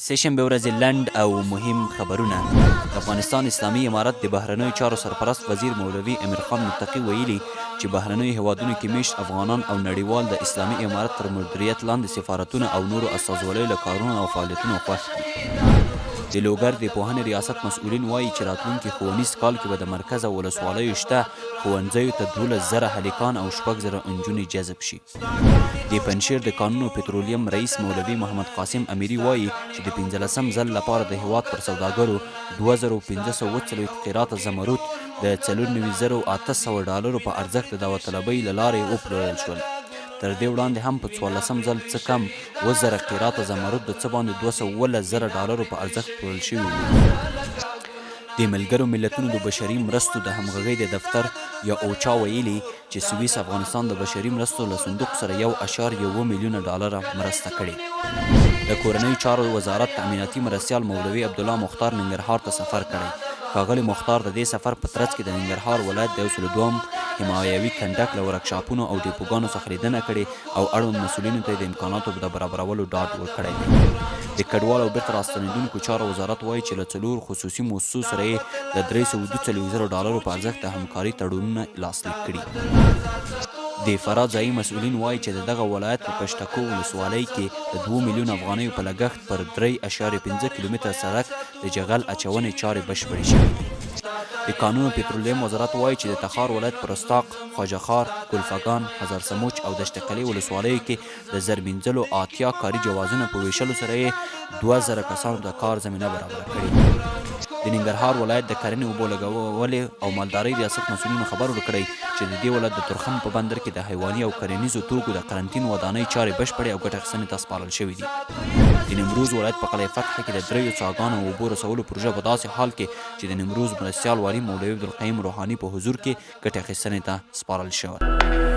سهشنبې ورځې لنډ او مهم خبرونه. د افغانستان اسلامي امارت د بهرنیو چارو سرپرست وزیر مولوي امیر خان متقي ویلي چې بهرنیو هیوادونو کې میشت افغانان او نړیوال د اسلامي امارت تر مدیریت لاندې سفارتونه او نورو استازولیو له کارونو او فعالیتونو خوښ دي. د لوګر د پوهنې ریاست مسؤلین وایي چې راتلونکي ښوونیز کال کې به د مرکز او ولسوالیو شته ښوونځیو ته 12,000 هلکان او 6,000 نجونې جذب شي. د پنجشیر د کانونو پترولیم رئیس مولوي محمد قاسم امیري وایي چې د 15م ځل لپاره د هیواد پر سوداګرو 2540 قیراته زمرد د 94,800 ډالرو په ارزښت د داوطلبۍ له لارې وپلورل شول. تر دې وړاندې هم په 14م ځل څه کم 1000 قیراته زمرد د څه باندې 217,000 ډالرو په ارزښت پلورل شوي وو. د ملګرو ملتونو د بشري مرستو د همغږۍ د دفتر یا اوچا ویلي چې سویس افغانستان د بشري مرستو له صندوق سره 1.1 میلیونه ډالره مرسته کړې. د کورنیو چارو وزارت تأمیناتي مرستیال مولوي عبدالله مختار ننګرهار ته سفر کړی. ښاغلي مختار د دې سفر په ترڅ کې د ننګرهار ولایت د 102 حمایوي کنډک له ورکشاپونو او ډیپوګانو څخه لیدنه کړې او اړوند مسؤلینو ته د امکاناتو د برابرولو ډاډ ورکړی دی. د کډوالو او بیرته راستنېدونکو چارو وزارت وایي چې له 4 خصوصي مؤسسو سره یې د 342,000 ډالرو په ارزښت د همکاري تړونونه لاسلیک کړي. د فراه ځایي مسؤلین وایي چې د دغه ولایت په پشتکو ولسوالۍ کې د 2 میلیون افغانیو په لګښت پر 3.5 کیلومتره سړک د جغل اچونې چارې بشپړې شوې. د کانونو پترولیم وزارت وایي چې د تخار ولایت په رستاق، خواجه خار، ګلفګان، هزار سموچ او دشت قلي ولسوالیو کې د زرمینځلو 80 کاري جوازونه په ویشلو سره یې 2000 کسانو د کار زمینه برابره کړې. د ننګرهار ولایت د کرنې اوبو لګولې او مالدارۍ ریاست مسؤلینو خبر ورکړی چې د دې ولایت د ترخم په بندر کې د حیواني او کرنیزو توکو د قرنطین ودانۍ چارې بشپړې او ګټه اخیستنې ته سپارل شوي دي. د نیمروز ولایت په قلعه فتح کې د 3 څاګانو اوبو رسولو پروژه په داسې حال کې چې د نیمروز مرستیال والي مولوي عبدالقیوم روحاني په حضور کې ګټه اخیستنې ته سپارل شوی.